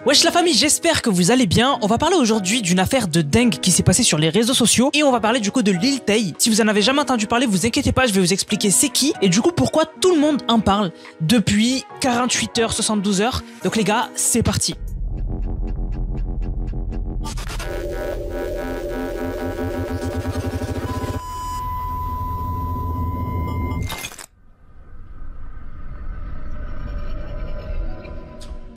Wesh la famille, j'espère que vous allez bien. On va parler aujourd'hui d'une affaire de dingue qui s'est passée sur les réseaux sociaux et on va parler du coup de Lil Tay. Si vous en avez jamais entendu parler, vous inquiétez pas, je vais vous expliquer c'est qui et du coup pourquoi tout le monde en parle depuis 48 heures, 72 heures. Donc les gars, c'est parti.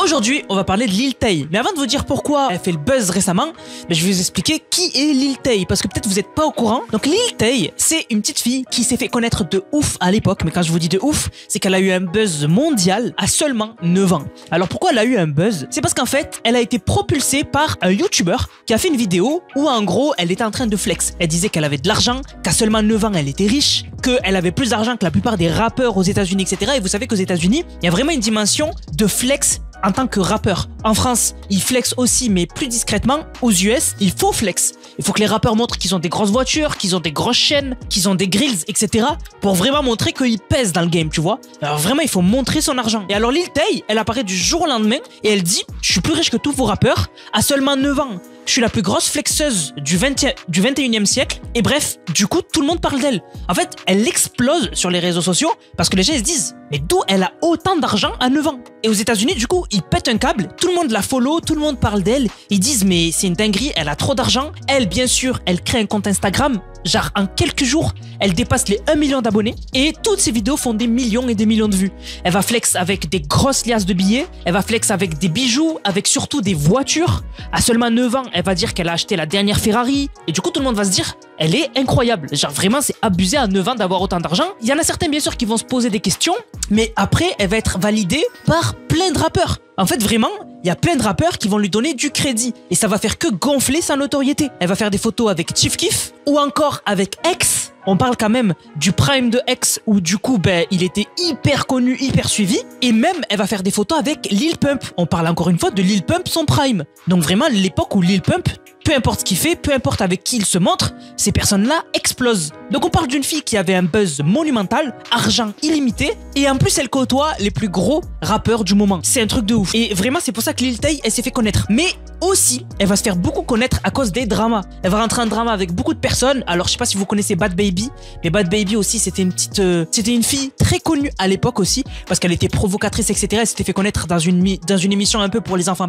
Aujourd'hui, on va parler de Lil Tay. Mais avant de vous dire pourquoi elle fait le buzz récemment, je vais vous expliquer qui est Lil Tay. Parce que peut-être vous n'êtes pas au courant. Donc Lil Tay, c'est une petite fille qui s'est fait connaître de ouf à l'époque. Mais quand je vous dis de ouf, c'est qu'elle a eu un buzz mondial à seulement 9 ans. Alors pourquoi elle a eu un buzz? C'est parce qu'en fait, elle a été propulsée par un YouTuber qui a fait une vidéo où en gros, elle était en train de flex. Elle disait qu'elle avait de l'argent, qu'à seulement 9 ans, elle était riche, qu'elle avait plus d'argent que la plupart des rappeurs aux États-Unis, etc. Et vous savez qu'aux États-Unis, il y a vraiment une dimension de flex en tant que rappeur. En France, ils flexent aussi, mais plus discrètement. Aux US, il faut flex. Il faut que les rappeurs montrent qu'ils ont des grosses voitures, qu'ils ont des grosses chaînes, qu'ils ont des grills, etc. pour vraiment montrer qu'ils pèsent dans le game, tu vois. Alors vraiment, il faut montrer son argent. Et alors Lil Tay, elle apparaît du jour au lendemain et elle dit « Je suis plus riche que tous vos rappeurs à seulement 9 ans. Je suis la plus grosse flexeuse du 21e siècle. » Et bref, du coup, tout le monde parle d'elle. En fait, elle explose sur les réseaux sociaux parce que les gens ils se disent « Mais d'où elle a autant d'argent à 9 ans ?» Et aux États-Unis, du coup, ils pètent un câble. Tout le monde la follow, tout le monde parle d'elle. Ils disent « Mais c'est une dinguerie, elle a trop d'argent. » Elle, bien sûr, elle crée un compte Instagram. Genre, en quelques jours, elle dépasse les 1 million d'abonnés. Et toutes ses vidéos font des millions et des millions de vues. Elle va flex avec des grosses liasses de billets. Elle va flex avec des bijoux, avec surtout des voitures. À seulement 9 ans, elle va dire qu'elle a acheté la dernière Ferrari. Et du coup, tout le monde va se dire, elle est incroyable. Genre, vraiment, c'est abusé à 9 ans d'avoir autant d'argent. Il y en a certains, bien sûr, qui vont se poser des questions. Mais après, elle va être validée par plein de rappeurs. En fait, vraiment, il y a plein de rappeurs qui vont lui donner du crédit. Et ça va faire que gonfler sa notoriété. Elle va faire des photos avec Chief Keef ou encore avec X. On parle quand même du prime de X où du coup, il était hyper connu, hyper suivi. Et même, elle va faire des photos avec Lil Pump. On parle encore une fois de Lil Pump, son prime. Donc vraiment, l'époque où Lil Pump, peu importe ce qu'il fait, peu importe avec qui il se montre, ces personnes-là explosent. Donc on parle d'une fille qui avait un buzz monumental, argent illimité, et en plus elle côtoie les plus gros rappeurs du moment. C'est un truc de ouf. Et vraiment c'est pour ça que Lil Tay, elle s'est fait connaître. Mais aussi, elle va se faire beaucoup connaître à cause des dramas. Elle va rentrer en drama avec beaucoup de personnes. Alors je sais pas si vous connaissez Bhad Bhabie, mais Bhad Bhabie aussi c'était une petite, c'était une fille très connue à l'époque aussi, parce qu'elle était provocatrice, etc. Elle s'était fait connaître dans une émission un peu pour les enfants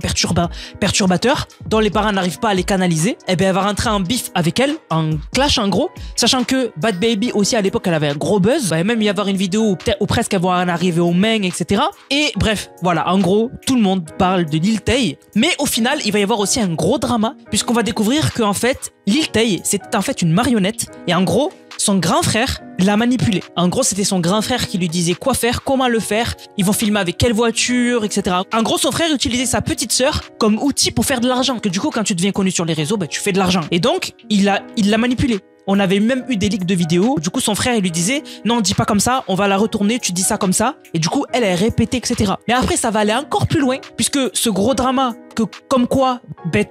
perturbateurs, dont les parents n'arrivent pas à les canaliser. Et bien elle va rentrer en bif avec elle, en clash en gros, sachant que Bhad Bhabie aussi à l'époque elle avait un gros buzz. Il va même y avoir une vidéo où presque elle va en arriver au main, etc. Et bref, voilà, en gros, tout le monde parle de Lil Tay. Mais au final, il va y avoir aussi un gros drama, puisqu'on va découvrir qu'en fait, Lil Tay, c'était en fait une marionnette. Et en gros, son grand frère l'a manipulé. En gros, c'était son grand frère qui lui disait quoi faire, comment le faire. Ils vont filmer avec quelle voiture, etc. En gros, son frère utilisait sa petite sœur comme outil pour faire de l'argent. Que du coup, quand tu deviens connu sur les réseaux, tu fais de l'argent. Et donc, il l'a manipulé. On avait même eu des leaks de vidéos. Du coup, son frère, il lui disait « Non, dis pas comme ça, on va la retourner, tu dis ça comme ça. » Et du coup, elle répétait, etc. Mais après, ça va aller encore plus loin, puisque ce gros drama, que comme quoi,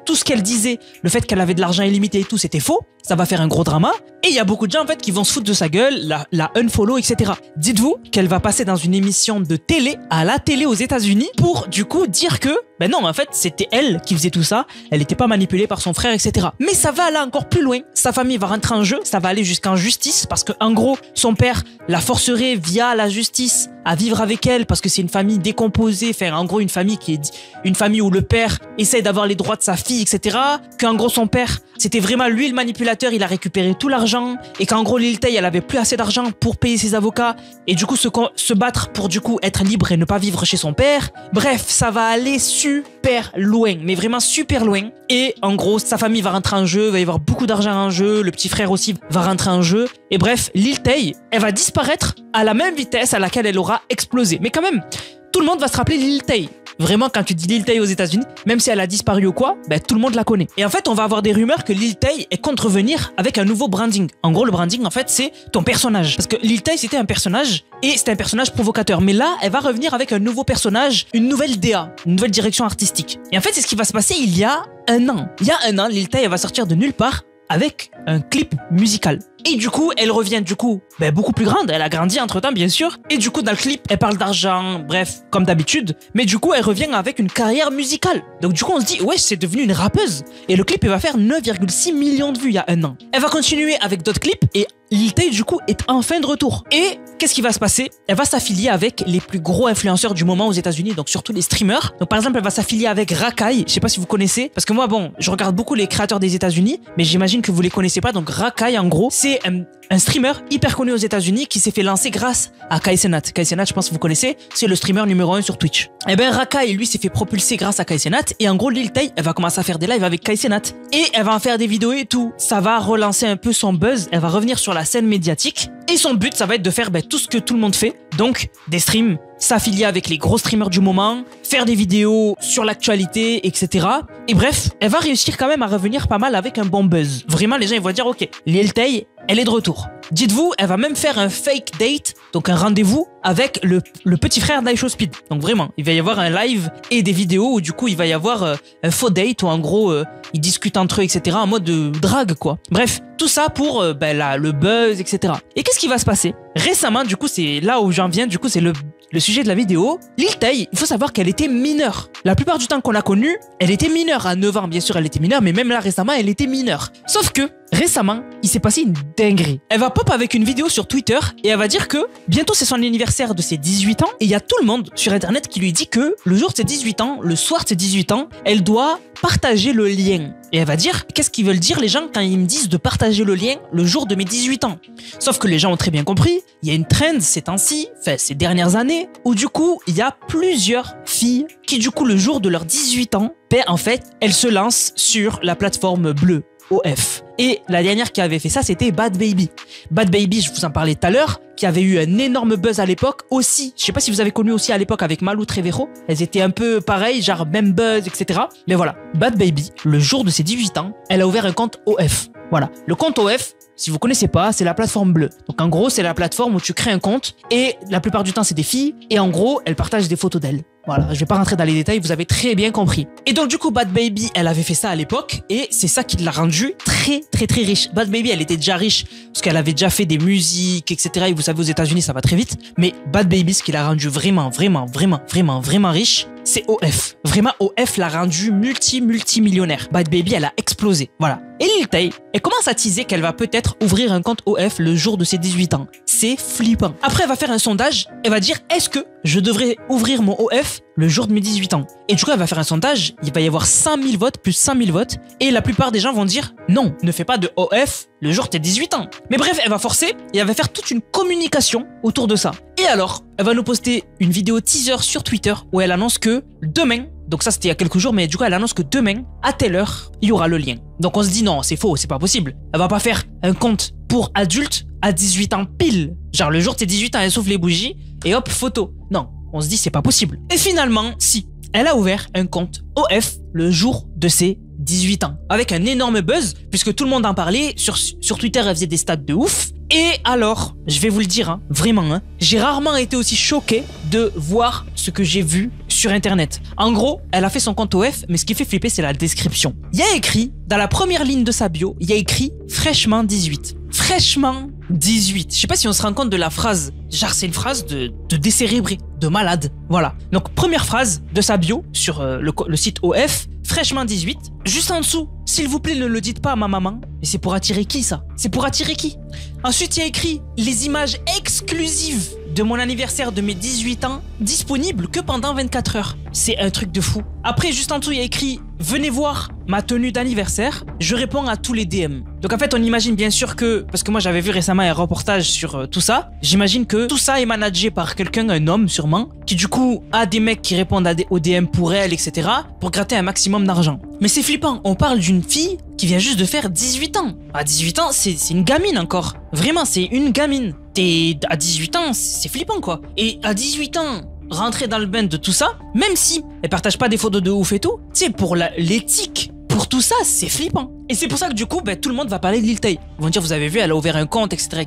tout ce qu'elle disait, le fait qu'elle avait de l'argent illimité et tout, c'était faux. Ça va faire un gros drama. Et il y a beaucoup de gens, en fait, qui vont se foutre de sa gueule, la unfollow, etc. Dites-vous qu'elle va passer dans une émission de télé, à la télé aux États-Unis, pour, du coup, dire que non, en fait, c'était elle qui faisait tout ça. Elle n'était pas manipulée par son frère, etc. Mais ça va aller encore plus loin. Sa famille va rentrer en jeu. Ça va aller jusqu'en justice parce que, en gros, son père la forcerait via la justice à vivre avec elle parce que c'est une famille décomposée. Enfin, en gros, une famille où le père essaie d'avoir les droits de sa fille, etc. Qu'en gros, son père, c'était vraiment lui le manipulateur. Il a récupéré tout l'argent et qu'en gros, Lil Tay, elle avait plus assez d'argent pour payer ses avocats et du coup, se battre pour du coup être libre et ne pas vivre chez son père. Bref, ça va aller super loin, mais vraiment super loin. Et en gros, sa famille va rentrer en jeu, il va y avoir beaucoup d'argent en jeu, le petit frère aussi va rentrer en jeu. Et bref, Lil Tay, elle va disparaître à la même vitesse à laquelle elle aura explosé. Mais quand même, tout le monde va se rappeler Lil Tay. Vraiment, quand tu dis Lil Tay aux États-Unis, même si elle a disparu ou quoi, tout le monde la connaît. Et en fait, on va avoir des rumeurs que Lil Tay est contre revenir avec un nouveau branding. En gros, le branding, en fait, c'est ton personnage. Parce que Lil Tay, c'était un personnage et c'était un personnage provocateur. Mais là, elle va revenir avec un nouveau personnage, une nouvelle DA, une nouvelle direction artistique. Et en fait, c'est ce qui va se passer il y a un an. Il y a un an, Lil Tay, elle va sortir de nulle part avec un clip musical. Et du coup, elle revient beaucoup plus grande. Elle a grandi entre-temps, bien sûr. Et du coup, dans le clip, elle parle d'argent, bref, comme d'habitude. Mais du coup, elle revient avec une carrière musicale. Donc du coup, on se dit, ouais, c'est devenu une rappeuse. Et le clip, il va faire 9,6 millions de vues il y a un an. Elle va continuer avec d'autres clips et Lil Tay, du coup, est enfin de retour. Et qu'est-ce qui va se passer? Elle va s'affilier avec les plus gros influenceurs du moment aux États-Unis, donc surtout les streamers. Donc par exemple, elle va s'affilier avec Rakai. Je sais pas si vous connaissez, parce que moi, bon, je regarde beaucoup les créateurs des États-Unis, mais j'imagine que vous les connaissez pas. Donc Rakai, en gros, c'est un streamer hyper connu aux États-Unis qui s'est fait lancer grâce à Kai Cenat. Kai Cenat, je pense que vous connaissez, c'est le streamer numéro 1 sur Twitch. Et ben Rakai, lui, s'est fait propulser grâce à Kai Cenat. Et en gros, Lil Tay, elle va commencer à faire des lives avec Kai Cenat. Et elle va en faire des vidéos et tout. Ça va relancer un peu son buzz. Elle va revenir sur la scène médiatique. Et son but, ça va être de faire tout ce que tout le monde fait. Donc, des streams, s'affilier avec les gros streamers du moment, faire des vidéos sur l'actualité, etc. Et bref, elle va réussir quand même à revenir pas mal avec un bon buzz. Vraiment, les gens, ils vont dire, ok, Lil Tay, elle est de retour. Dites-vous, elle va même faire un fake date, donc un rendez-vous avec le petit frère d'Aishowspeed. Donc vraiment, il va y avoir un live et des vidéos où du coup, il va y avoir un faux date où en gros, ils discutent entre eux, etc. en mode de drague, quoi. Bref, tout ça pour le buzz, etc. Et qu'est-ce qui va se passer? Récemment, du coup, c'est là où j'en viens, du coup, c'est le sujet de la vidéo. Lil Tay, il faut savoir qu'elle était mineure. La plupart du temps qu'on l'a connue, elle était mineure. À 9 ans, bien sûr, elle était mineure, mais même là, récemment, elle était mineure. Sauf que, récemment, il s'est passé une dinguerie. Elle va pop avec une vidéo sur Twitter et elle va dire que bientôt c'est son anniversaire de ses 18 ans et il y a tout le monde sur internet qui lui dit que le jour de ses 18 ans, le soir de ses 18 ans, elle doit partager le lien. Et elle va dire, qu'est-ce qu'ils veulent dire les gens quand ils me disent de partager le lien le jour de mes 18 ans? Sauf que les gens ont très bien compris, il y a une trend ces temps-ci, enfin ces dernières années, où du coup, il y a plusieurs filles qui du coup le jour de leurs 18 ans, en fait, elles se lancent sur la plateforme bleue. OF. Et la dernière qui avait fait ça, c'était Bhad Bhabie. Bhad Bhabie, je vous en parlais tout à l'heure, qui avait eu un énorme buzz à l'époque aussi. Je sais pas si vous avez connu aussi à l'époque avec Malou Trevero. Elles étaient un peu pareilles, genre même buzz, etc. Mais voilà, Bhad Bhabie, le jour de ses 18 ans, elle a ouvert un compte OF. Voilà, le compte OF, si vous connaissez pas, c'est la plateforme bleue. Donc en gros, c'est la plateforme où tu crées un compte et la plupart du temps, c'est des filles. Et en gros, elles partagent des photos d'elles. Voilà, je vais pas rentrer dans les détails, vous avez très bien compris. Et donc du coup, Bhad Bhabie, elle avait fait ça à l'époque et c'est ça qui l'a rendue très riche. Bhad Bhabie, elle était déjà riche parce qu'elle avait déjà fait des musiques, etc. Et vous savez, aux États-Unis, ça va très vite. Mais Bhad Bhabie, ce qui l'a rendue vraiment riche, c'est OF. Vraiment, OF l'a rendue multimillionnaire. Bhad Bhabie, elle a explosé. Voilà. Et Lil Tay, elle commence à teaser qu'elle va peut-être ouvrir un compte OF le jour de ses 18 ans. C'est flippant. Après, elle va faire un sondage. Elle va dire, est-ce que je devrais ouvrir mon OF le jour de mes 18 ans? Et du coup, elle va faire un sondage. Il va y avoir 100 000 votes plus 100 000 votes. Et la plupart des gens vont dire, non, ne fais pas de OF le jour de tes 18 ans. Mais bref, elle va forcer et elle va faire toute une communication autour de ça. Et alors, elle va nous poster une vidéo teaser sur Twitter où elle annonce que demain, donc ça c'était il y a quelques jours, mais du coup elle annonce que demain, à telle heure, il y aura le lien. Donc on se dit non, c'est faux, c'est pas possible. Elle va pas faire un compte pour adultes à 18 ans pile. Genre le jour de tes 18 ans, elle souffle les bougies et hop, photo. Non, on se dit c'est pas possible. Et finalement, si, elle a ouvert un compte OF le jour de ses 18 ans. Avec un énorme buzz, puisque tout le monde en parlait, sur Twitter elle faisait des stats de ouf. Et alors, je vais vous le dire, vraiment, j'ai rarement été aussi choqué de voir ce que j'ai vu sur internet. En gros, elle a fait son compte OF, mais ce qui fait flipper, c'est la description. Il y a écrit, dans la première ligne de sa bio, il y a écrit fraîchement 18. Fraîchement 18. Je sais pas si on se rend compte de la phrase. Genre, c'est une phrase de décérébré, de malade. Voilà. Donc, première phrase de sa bio sur le site OF, fraîchement 18. Juste en dessous, s'il vous plaît, ne le dites pas à ma maman. Et c'est pour attirer qui, ça? C'est pour attirer qui? Ensuite, il y a écrit les images exclusives de mon anniversaire de mes 18 ans disponibles que pendant 24 heures. C'est un truc de fou. Après, juste en dessous, il y a écrit venez voir ma tenue d'anniversaire. Je réponds à tous les DM. Donc en fait, on imagine bien sûr que, parce que moi j'avais vu récemment un reportage sur tout ça, j'imagine que tout ça est managé par quelqu'un, un homme sûrement, qui du coup a des mecs qui répondent aux DM pour elle, etc. pour gratter un maximum d'argent. Mais c'est flippant, on parle d'une fille qui vient juste de faire 18 ans. À 18 ans, c'est une gamine encore. Vraiment, c'est une gamine. À 18 ans, c'est flippant quoi. Et à 18 ans, rentrer dans le bain de tout ça, même si elle partage pas des photos de ouf et tout, tu sais, pour l'éthique, pour tout ça, c'est flippant. Et c'est pour ça que du coup, tout le monde va parler de Lil Tay. Ils vont dire, vous avez vu, elle a ouvert un compte, etc.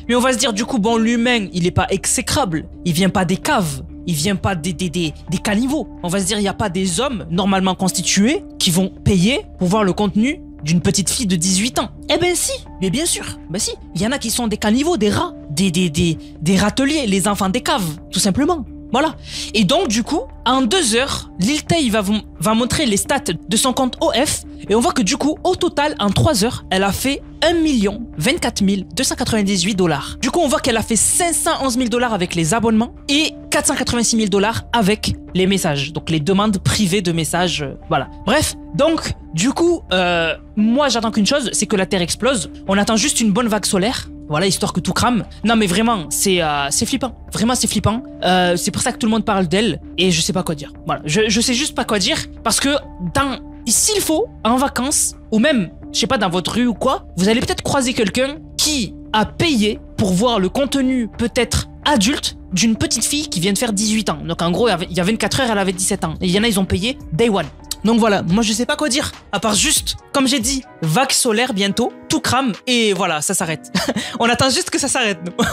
Mais on va se dire, du coup, bon, l'humain, il est pas exécrable. Il vient pas des caves. Il vient pas des caniveaux. On va se dire, il y a pas des hommes normalement constitués qui vont payer pour voir le contenu d'une petite fille de 18 ans. Eh ben si, mais bien sûr, ben si. Il y en a qui sont des caniveaux, des rats, des râteliers, les enfants des caves, tout simplement. Voilà. Et donc, du coup, en 2 heures, Lil Tay va montrer les stats de son compte OF. Et on voit que du coup, au total, en 3 heures, elle a fait 1 024 298 $. Du coup, on voit qu'elle a fait 511 000 $ avec les abonnements et 486 000 $ avec les messages. Donc, les demandes privées de messages. Voilà. Bref, donc, du coup, moi, j'attends qu'une chose, c'est que la Terre explose. On attend juste une bonne vague solaire. Voilà, histoire que tout crame. Non, mais vraiment, c'est flippant. Vraiment, c'est flippant. C'est pour ça que tout le monde parle d'elle et je sais pas quoi dire. Voilà, je sais juste pas quoi dire parce que s'il faut, en vacances ou même, je sais pas, dans votre rue ou quoi, vous allez peut-être croiser quelqu'un qui a payé pour voir le contenu peut-être adulte d'une petite fille qui vient de faire 18 ans. Donc en gros, il y a 24 heures, elle avait 17 ans. Et il y en a, ils ont payé day one. Donc voilà, moi je sais pas quoi dire, à part juste, comme j'ai dit, vague solaire bientôt, tout crame et voilà, ça s'arrête. On attend juste que ça s'arrête, nous.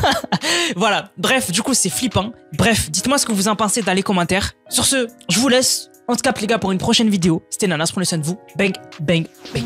Voilà, bref, du coup c'est flippant. Bref, dites-moi ce que vous en pensez dans les commentaires. Sur ce, je vous laisse. On se capte les gars pour une prochaine vidéo. C'était Nanas, prenez soin de vous. Bang, bang, bang.